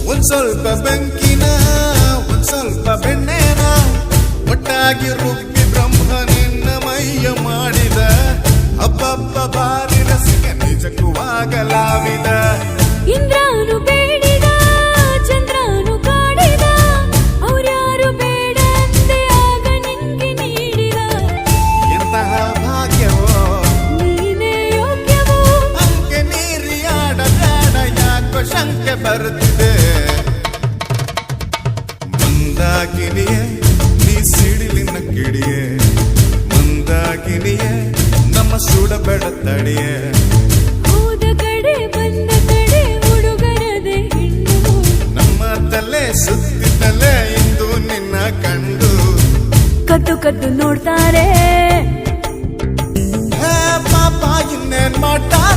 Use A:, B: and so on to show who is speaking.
A: ಒಂದ್ ಸ್ವಲ್ಪ ಬೆಂಕಿನ ಒಂದ್ ಸ್ವಲ್ಪ ಬೆಣ್ಣೆನ ಒಟ್ಟಾಗಿ ರುಬ್ಬಿ ಬ್ರಹ್ಮ ನಿನ್ನ ಮೈಯ ಮಾಡಿದ ಅಬ್ಬಬ್ಬ ಬಾರಿ ರಸಿಕ ನಿಜಕ್ಕೂ ಆಗಲಾವಿದ
B: ಇಂದ್ರಾನು ಬೇಡಿದ ಚಂದ್ರಾನು ಕಾಡಿದ ಅವ್ರ್ಯಾರು ಬೇಡ ಅಂದೆ ಆಗ ನಿಂಗೆ ನೀಡಿದ
A: ಎಂತಹ ಭಾಗ್ಯವೋ
B: ನೀನೇ ಯೋಗ್ಯವೋ
A: ಅಂಕೆ ಮೀರಿ ಆಡಬೇಡ ಯಾಕೋ ಶಂಕೆ ಬರುತ್ತಿದೆ ಮಂದಾಕಿನಿಯೇ ನೀ ಸಿಡಿಲಿನ ಕಿಡಿಯೇ ಮಂದಾಕಿನಿಯೇ ನಮ್ಮ ಸುಡಬೇಡ ತಡಿಯೇ
B: ಹೋದ ಕಡೆ ಬಂದ ಕಡೆ ಹುಡುಗರದೆ ಹೆಣ್ಣು
A: ನಮ್ಮ ತಲೆ ಸುತ್ತಿದ್ದಲೇ ಇಂದು ನಿನ್ನ ಕಂಡು
B: ಕದ್ದು ಕದ್ದು ನೋಡ್ತಾರೆ
A: ಪಾಪ ಇನ್ನೇನ್ ಮಾಡ್ತಾರೆ